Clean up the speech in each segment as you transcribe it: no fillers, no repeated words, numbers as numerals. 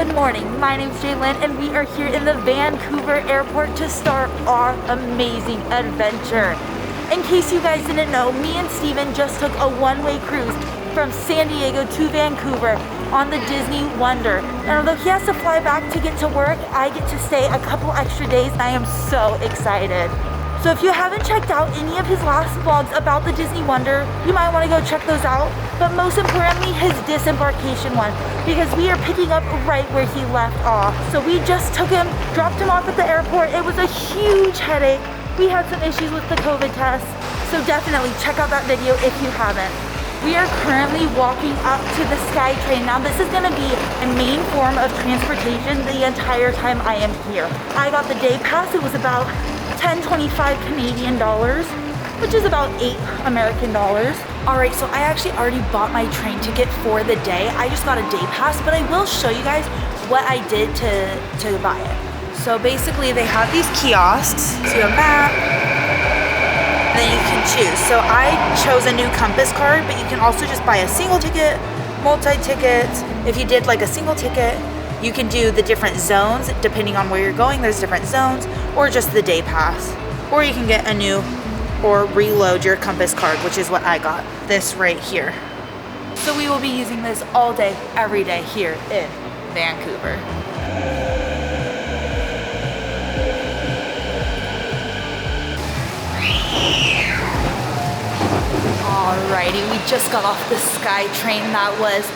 Good morning, my name's Jaylynn and we are here in the Vancouver airport to start our amazing adventure. In case you guys didn't know, me and Steven just took a one-way cruise from San Diego to Vancouver on the Disney Wonder. And although he has to fly back to get to work, I get to stay a couple extra days and I am so excited. So if you haven't checked out any of his last vlogs about the Disney Wonder, you might want to go check those out. But most importantly, his disembarkation one, because we are picking up right where he left off. So we just took him, dropped him off at the airport. It was a huge headache. We had some issues with the COVID test. So definitely check out that video if you haven't. We are currently walking up to the SkyTrain. Now this is gonna be a main form of transportation the entire time I am here. I got the day pass. It was about $10.25 Canadian dollars, which is about $8 American dollars. All right, so I actually already bought my train ticket for the day. I just got a day pass, but I will show you guys what I did to buy it. So basically they have these kiosks, so you have a map, and then you can choose. So I chose a new Compass card, but you can also just buy a single ticket, multi-tickets. If you did like a single ticket, you can do the different zones depending on where you're going. There's different zones, or just the day pass. Or you can get a new or reload your Compass card, which is what I got, this right here. So we will be using this all day, every day here in Vancouver. Alrighty, we just got off the SkyTrain. That was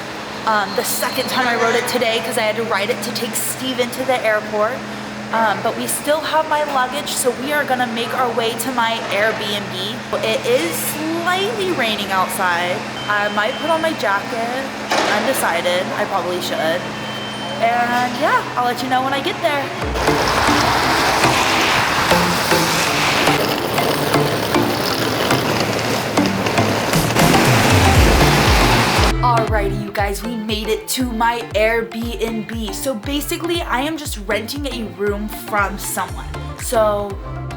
the second time I rode it today because I had to ride it to take Steven to the airport. But we still have my luggage, so we are gonna make our way to my Airbnb. It is slightly raining outside. I might put on my jacket. Undecided. I probably should. And yeah, I'll let you know when I get there. Alrighty, you guys, we made it to my Airbnb. So basically, I am just renting a room from someone. So,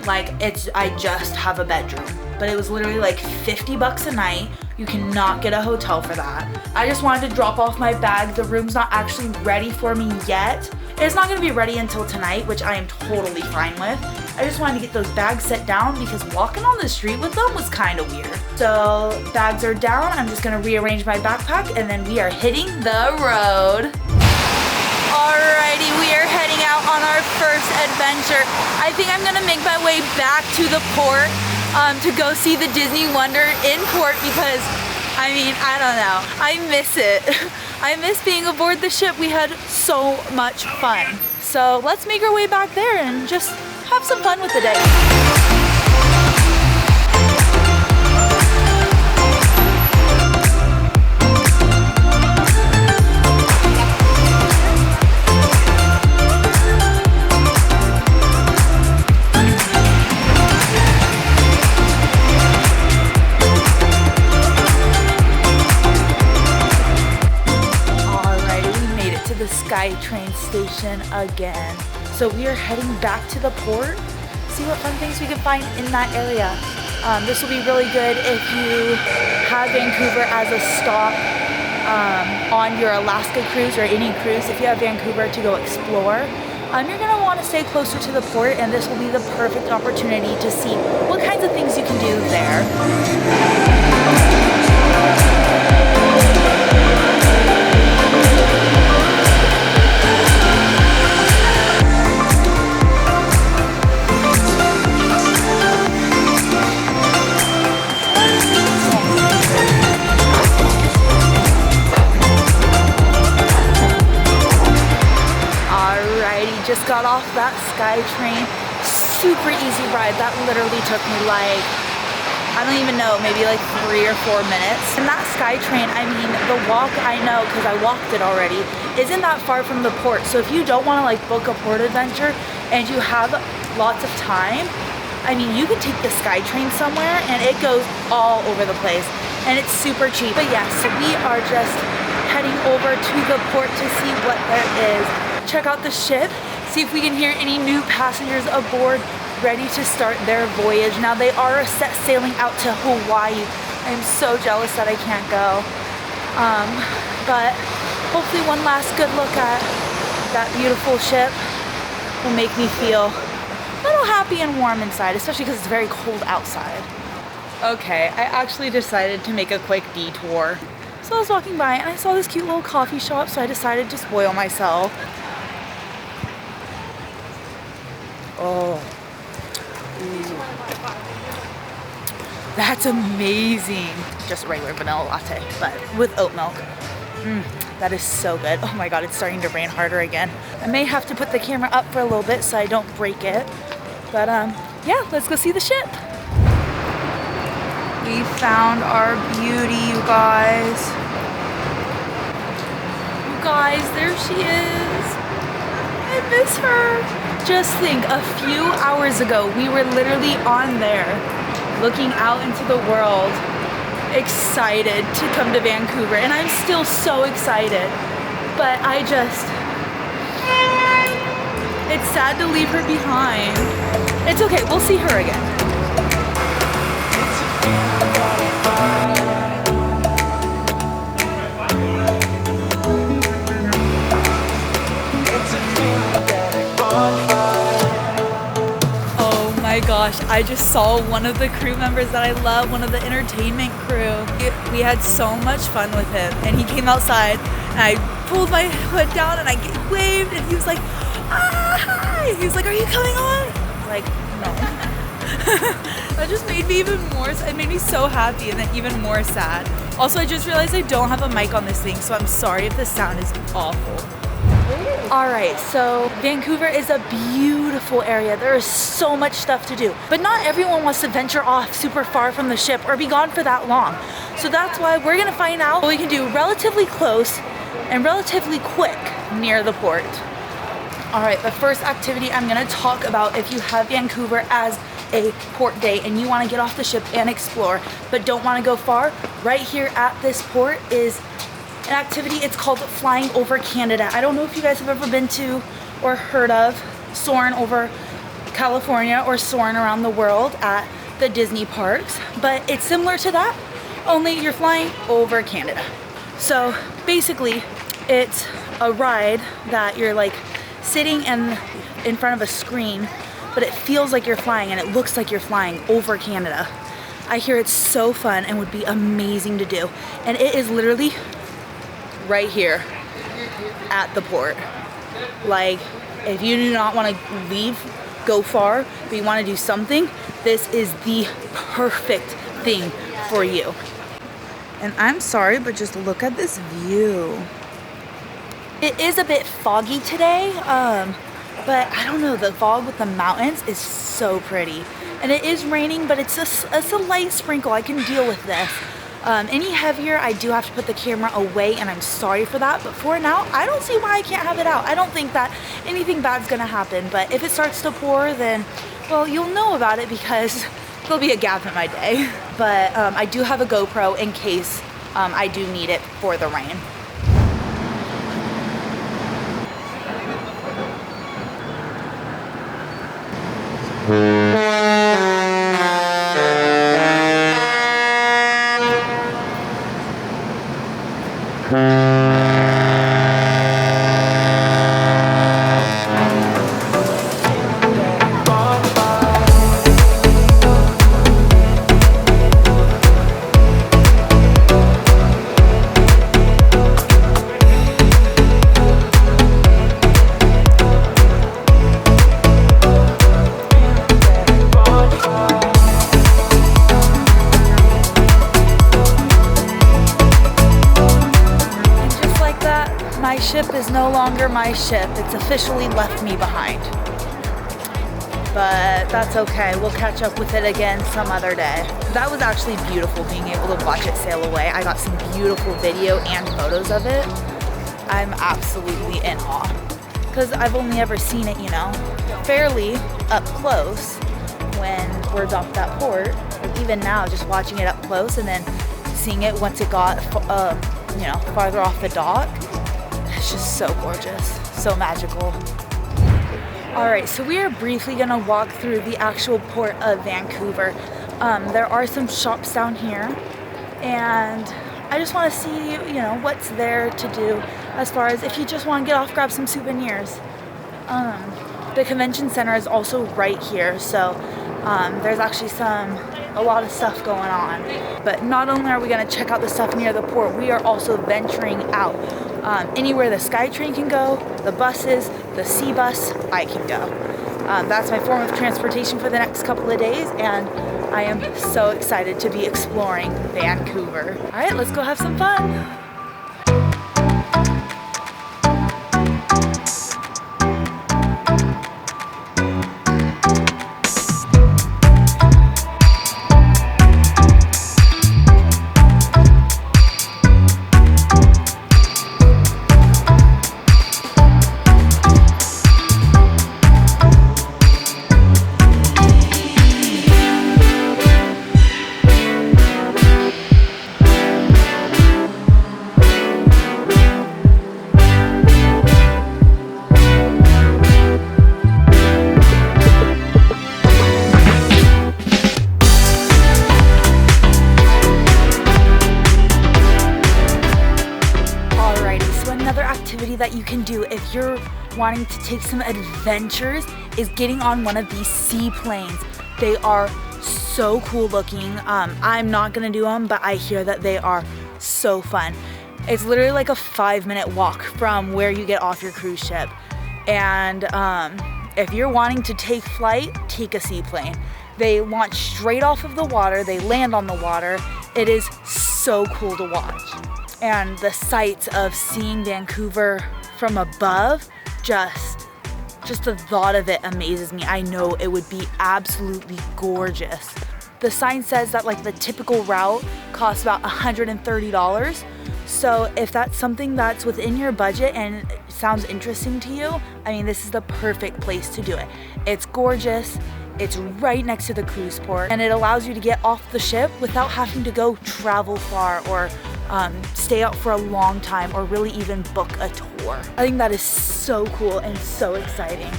like, I just have a bedroom. But it was literally like 50 bucks a night. You cannot get a hotel for that. I just wanted to drop off my bag. The room's not actually ready for me yet. It's not gonna be ready until tonight, which I am totally fine with. I just wanted to get those bags set down because walking on the street with them was kind of weird. So bags are down. I'm just gonna rearrange my backpack and then we are hitting the road. Alrighty, we are heading out on our first adventure. I think I'm gonna make my way back to the port to go see the Disney Wonder in port because, I mean, I don't know. I miss it. I miss being aboard the ship. We had so much fun. So let's make our way back there and just have some fun with the day. SkyTrain station again. So we are heading back to the port, see what fun things we can find in that area. This will be really good if you have Vancouver as a stop on your Alaska cruise or any cruise. If you have Vancouver to go explore, you're gonna want to stay closer to the port, and this will be the perfect opportunity to see what kinds of things you can do there. Just got off that SkyTrain. Super easy ride. That literally took me like, I don't even know, maybe like 3 or 4 minutes. And that SkyTrain, I mean, the walk, I know because I walked it already, isn't that far from the port. So if you don't want to like book a port adventure and you have lots of time, I mean, you can take the SkyTrain somewhere and it goes all over the place and it's super cheap. But yeah, so we are just heading over to the port to see what there is. Check out the ship, see if we can hear any new passengers aboard ready to start their voyage. Now they are set sailing out to Hawaii. I'm so jealous that I can't go. But hopefully one last good look at that beautiful ship will make me feel a little happy and warm inside, especially because it's very cold outside. Okay, I actually decided to make a quick detour. So I was walking by and I saw this cute little coffee shop, so I decided to spoil myself. Oh. Ooh. That's amazing. Just a regular vanilla latte, but with oat milk. That is so good. Oh my god, it's starting to rain harder again. I may have to put the camera up for a little bit so I don't break it. But yeah, let's go see the ship. We found our beauty, you guys. You guys, there she is. I miss her. Just think, a few hours ago, we were literally on there, looking out into the world, excited to come to Vancouver, and I'm still so excited, but it's sad to leave her behind. It's okay, we'll see her again. Oh my gosh, I just saw one of the crew members that I love, one of the entertainment crew. We had so much fun with him, and he came outside and I pulled my hood down and I waved and he was like, ah, hi. He was like, are you coming on? Like, no. That just made me even more, it made me so happy and then even more sad. Also, I just realized I don't have a mic on this thing, so I'm sorry if the sound is awful. Alright, so Vancouver is a beautiful area. There is so much stuff to do. But not everyone wants to venture off super far from the ship or be gone for that long. So that's why we're gonna find out what we can do relatively close and relatively quick near the port. Alright, the first activity I'm gonna talk about if you have Vancouver as a port day and you wanna get off the ship and explore, but don't wanna go far, right here at this port is an activity. It's called Flying Over Canada. I don't know if you guys have ever been to or heard of soaring over California or soaring around the world at the Disney parks, but it's similar to that, only you're flying over Canada. So basically it's a ride that you're like sitting in front of a screen, but it feels like you're flying and it looks like you're flying over Canada. I hear it's so fun and would be amazing to do, and it is literally right here at the port. Like, if you do not want to go far, but you want to do something, this is the perfect thing for you. And I'm sorry, but just look at this view. It is a bit foggy today, but I don't know, the fog with the mountains is so pretty. And it is raining, but it's a light sprinkle. I can deal with this. Any heavier, I do have to put the camera away, and I'm sorry for that, but for now, I don't see why I can't have it out. I don't think that anything bad's gonna happen, but if it starts to pour, then, well, you'll know about it because there'll be a gap in my day. But I do have a GoPro in case I do need it for the rain. My ship is no longer my ship. It's officially left me behind. But that's okay. We'll catch up with it again some other day. That was actually beautiful being able to watch it sail away. I got some beautiful video and photos of it. I'm absolutely in awe. Because I've only ever seen it, you know, fairly up close when we're docked at port. Like even now, just watching it up close and then seeing it once it got, you know, farther off the dock. It's just so gorgeous, so magical. All right, so we are briefly gonna walk through the actual port of Vancouver. There are some shops down here, and I just wanna see, you know, what's there to do. as far as if you just want to get off, grab some souvenirs. The convention center is also right here, so there's actually a lot of stuff going on. But not only are we going to check out the stuff near the port, we are also venturing out. Anywhere the SkyTrain can go, the buses, the sea bus, I can go. That's my form of transportation for the next couple of days, and I am so excited to be exploring Vancouver. All right, let's go have some fun. That you can do if you're wanting to take some adventures is getting on one of these seaplanes. They are so cool looking. I'm not gonna do them, but I hear that they are so fun. It's literally like a 5-minute walk from where you get off your cruise ship. And if you're wanting to take flight, take a seaplane. They launch straight off of the water, they land on the water. It is so cool to watch. And the sights of seeing Vancouver from above, just the thought of it amazes me. I know it would be absolutely gorgeous. The sign says that like the typical route costs about $130. So if that's something that's within your budget and sounds interesting to you, I mean, this is the perfect place to do it. It's gorgeous. It's right next to the cruise port, and it allows you to get off the ship without having to go travel far or stay out for a long time or really even book a tour. I think that is so cool and so exciting.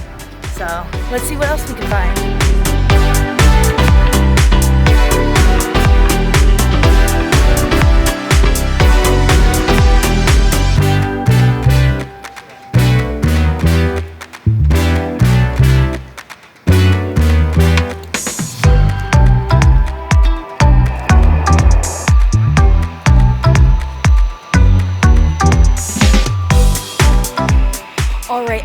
So let's see what else we can find.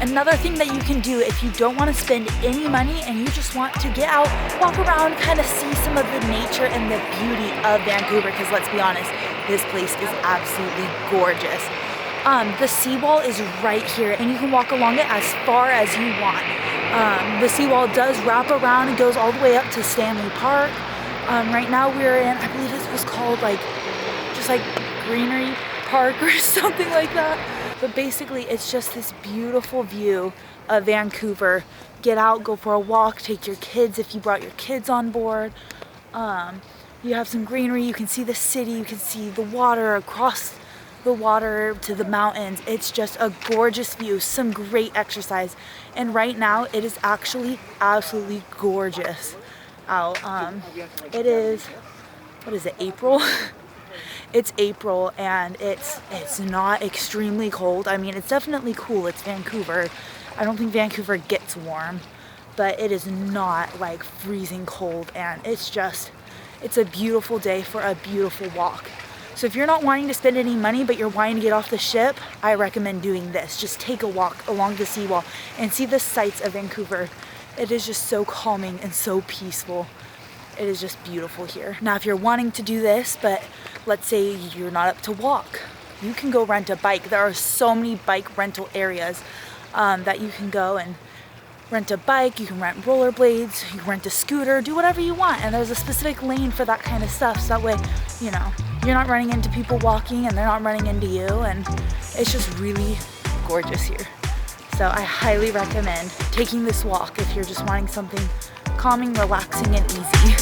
Another thing that you can do if you don't want to spend any money and you just want to get out, walk around, kind of see some of the nature and the beauty of Vancouver, because let's be honest, this place is absolutely gorgeous. The Seawall is right here and you can walk along it as far as you want. The Seawall does wrap around and goes all the way up to Stanley Park. Right now we're in, I believe this was called just like Greenery Park or something like that. But basically, it's just this beautiful view of Vancouver. Get out, go for a walk, take your kids if you brought your kids on board. You have some greenery, you can see the city, you can see the water, across the water to the mountains. It's just a gorgeous view, some great exercise. And right now, it is actually absolutely gorgeous out. It is, what is it, April? It's April and it's not extremely cold. I mean, it's definitely cool. It's Vancouver. I don't think Vancouver gets warm, but it is not like freezing cold, and it's a beautiful day for a beautiful walk. So if you're not wanting to spend any money but you're wanting to get off the ship, I recommend doing this. Just take a walk along the seawall and see the sights of Vancouver. It is just so calming and so peaceful. It is just beautiful here. Now, if you're wanting to do this, but let's say you're not up to walk, you can go rent a bike. There are so many bike rental areas that you can go and rent a bike. You can rent rollerblades, you can rent a scooter, do whatever you want. And there's a specific lane for that kind of stuff. So that way, you know, you're not running into people walking and they're not running into you. And it's just really gorgeous here. So I highly recommend taking this walk if you're just wanting something calming, relaxing, and easy.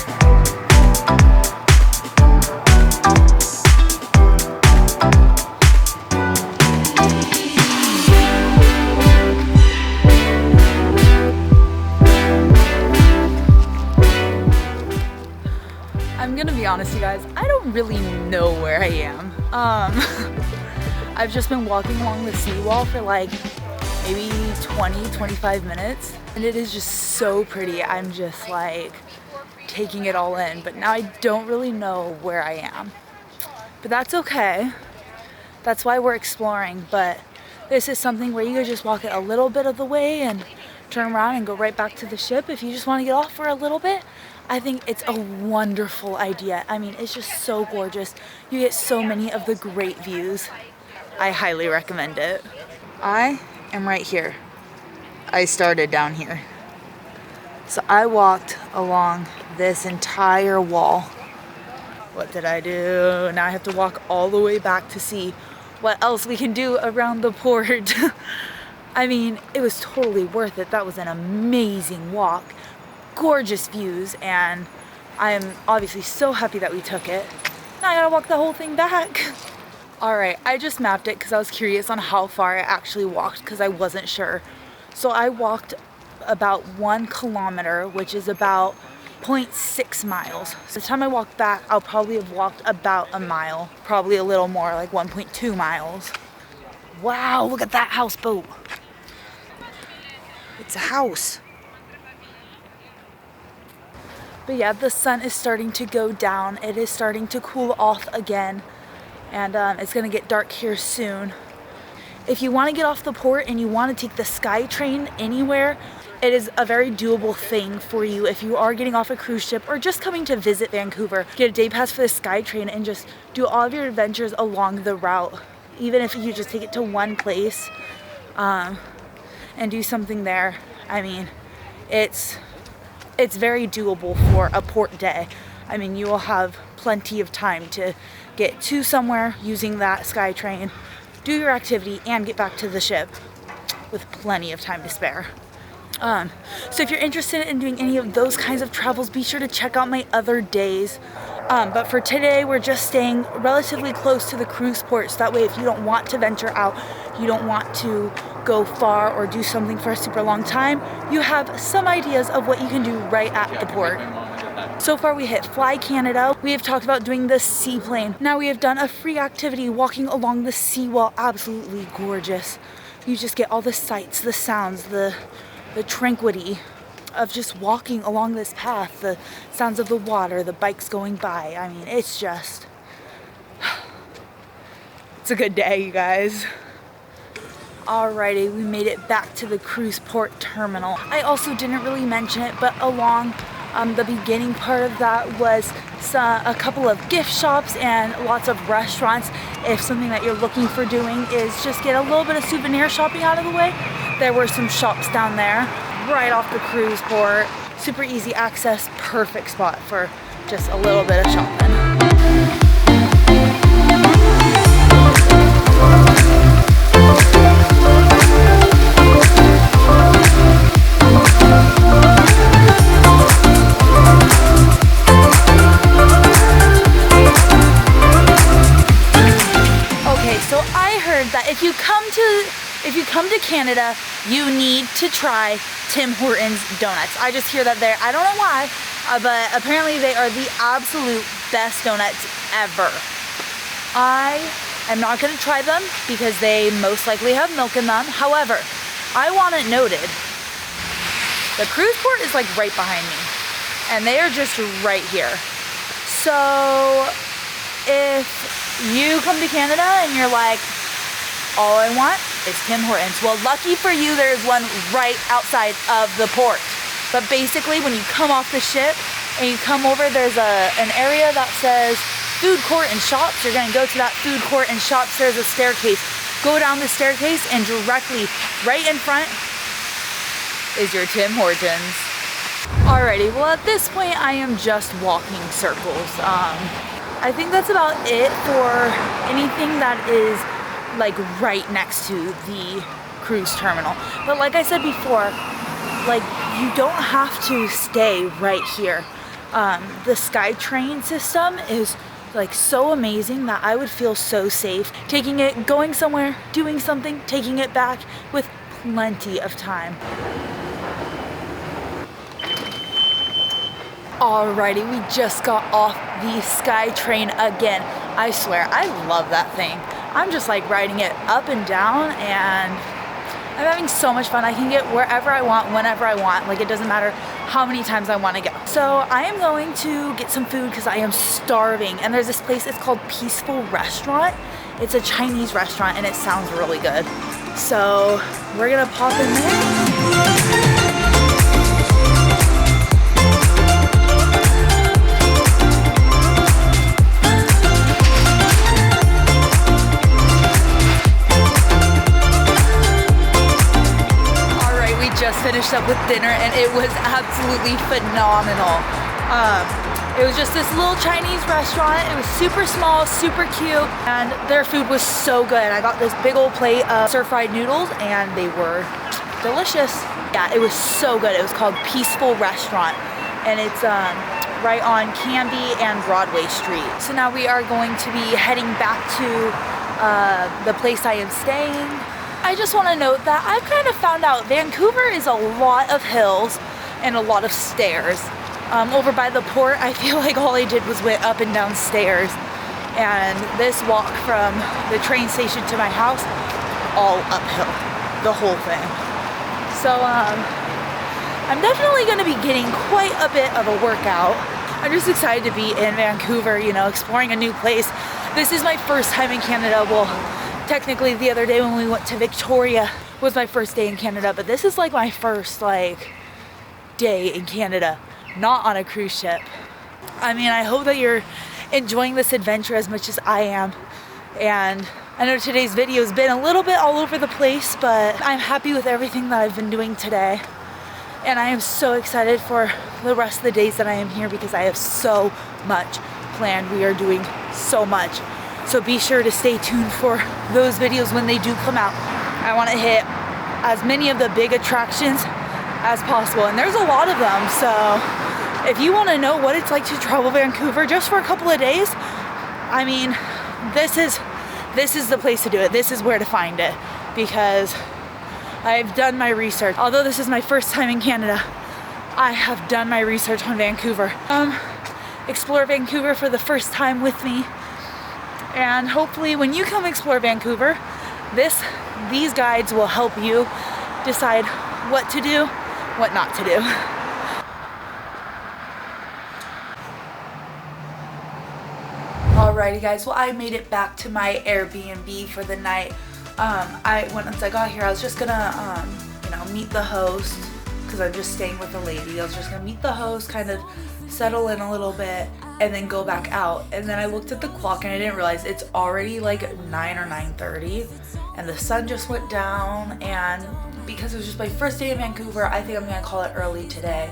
I'm gonna be honest, you guys, I don't really know where I am. I've just been walking along the seawall for like maybe 20-25 minutes, and it is just so pretty. I'm just like taking it all in, but now I don't really know where I am. But that's okay. That's why we're exploring. But this is something where you could just walk it a little bit of the way and turn around and go right back to the ship if you just want to get off for a little bit. I think it's a wonderful idea. I mean, it's just so gorgeous. You get so many of the great views. I highly recommend it. I am right here. I started down here. So I walked along this entire wall. What did I do? Now I have to walk all the way back to see what else we can do around the port. I mean, it was totally worth it. That was an amazing walk. Gorgeous views, and I am obviously so happy that we took it. Now I gotta walk the whole thing back. Alright, I just mapped it because I was curious on how far I actually walked because I wasn't sure. So I walked about 1 kilometer, which is about 0.6 miles. So the time I walk back, I'll probably have walked about a mile, probably a little more, like 1.2 miles. Wow, look at that houseboat. It's a house. But yeah, the sun is starting to go down. It is starting to cool off again, and it's gonna get dark here soon. If you want to get off the port and you want to take the SkyTrain anywhere, it is a very doable thing for you if you are getting off a cruise ship or just coming to visit Vancouver. Get a day pass for the SkyTrain and just do all of your adventures along the route. Even if you just take it to one place and do something there. I mean, it's very doable for a port day. I mean, you will have plenty of time to get to somewhere using that SkyTrain, do your activity, and get back to the ship with plenty of time to spare. So if you're interested in doing any of those kinds of travels, be sure to check out my other days. But for today, we're just staying relatively close to the cruise port. So that way, if you don't want to venture out, you don't want to go far or do something for a super long time, you have some ideas of what you can do right at the port. So far we hit Fly Canada. We have talked about doing the seaplane. Now we have done a free activity walking along the seawall. Absolutely gorgeous. You just get all the sights, the sounds, the tranquility of just walking along this path, the sounds of the water, the bikes going by. I mean, it's just, it's a good day, you guys. Alrighty, we made it back to the cruise port terminal. I also didn't really mention it, but along the beginning part of that was a couple of gift shops and lots of restaurants. If something that you're looking for doing is just get a little bit of souvenir shopping out of the way, there were some shops down there right off the cruise port. Super easy access, perfect spot for just a little bit of shopping. If you come to Canada, you need to try Tim Hortons Donuts. I just hear that there. I don't know why, but apparently they are the absolute best donuts ever. I am not going to try them because they most likely have milk in them. However, I want it noted, the cruise port is like right behind me, and they are just right here. So if you come to Canada and you're like, all I want is Tim Hortons. Well, lucky for you, there's one right outside of the port. But basically, when you come off the ship and you come over, there's an area that says food court and shops. You're gonna go to that food court and shops. There's a staircase. Go down the staircase and directly right in front is your Tim Hortons. Alrighty, well at this point I am just walking circles. I think that's about it for anything that is like right next to the cruise terminal. But like I said before, like you don't have to stay right here. The SkyTrain system is like so amazing that I would feel so safe taking it, going somewhere, doing something, taking it back with plenty of time. Alrighty, we just got off the SkyTrain again. I swear, I love that thing. I'm just like riding it up and down, and I'm having so much fun. I can get wherever I want, whenever I want. Like, it doesn't matter how many times I want to go. So I am going to get some food because I am starving. And there's this place, it's called Peaceful Restaurant. It's a Chinese restaurant and it sounds really good. So we're gonna pop in there. Just finished up with dinner and it was absolutely phenomenal. It was just this little Chinese restaurant. It was super small, super cute, and their food was so good. I got this big old plate of stir-fried noodles and they were delicious. Yeah, it was so good. It was called Peaceful Restaurant and it's right on Canby and Broadway Street. So now we are going to be heading back to the place I am staying. I just want to note that I've kind of found out Vancouver is a lot of hills and a lot of stairs. Over by the port, I feel like all I did was went up and down stairs. And this walk from the train station to my house, all uphill, the whole thing. So I'm definitely going to be getting quite a bit of a workout. I'm just excited to be in Vancouver, you know, exploring a new place. This is my first time in Canada. Well, technically the other day when we went to Victoria was my first day in Canada, but this is like my first like day in Canada, not on a cruise ship. I mean, I hope that you're enjoying this adventure as much as I am. And I know today's video has been a little bit all over the place, but I'm happy with everything that I've been doing today. And I am so excited for the rest of the days that I am here because I have so much planned. We are doing so much. So be sure to stay tuned for those videos when they do come out. I want to hit as many of the big attractions as possible, and there's a lot of them. So if you want to know what it's like to travel Vancouver just for a couple of days, I mean, this is the place to do it. This is where to find it because I've done my research. Although this is my first time in Canada, I have done my research on Vancouver. Explore Vancouver for the first time with me. And hopefully when you come explore Vancouver, these guides will help you decide what to do, what not to do. Alrighty guys, well I made it back to my Airbnb for the night. Once I got here, I was just gonna you know, meet the host because I'm just staying with a lady. I was just gonna meet the host, kind of settle in a little bit, and then go back out. And then I looked at the clock and I didn't realize it's already like 9 or 9:30 and the sun just went down. And because it was just my first day in Vancouver, I think I'm gonna call it early today.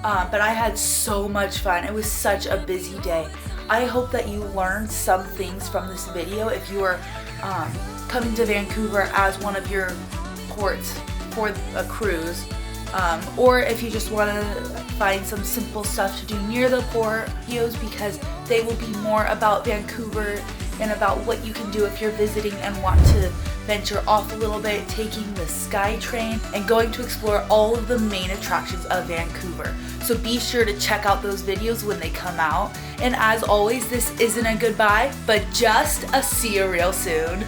But I had so much fun. It was such a busy day. I hope that you learned some things from this video if you are coming to Vancouver as one of your ports for a cruise. Or if you just want to find some simple stuff to do near the port, videos, because they will be more about Vancouver and about what you can do if you're visiting and want to venture off a little bit, taking the Sky Train and going to explore all of the main attractions of Vancouver. So be sure to check out those videos when they come out. And as always, this isn't a goodbye, but just a see you real soon.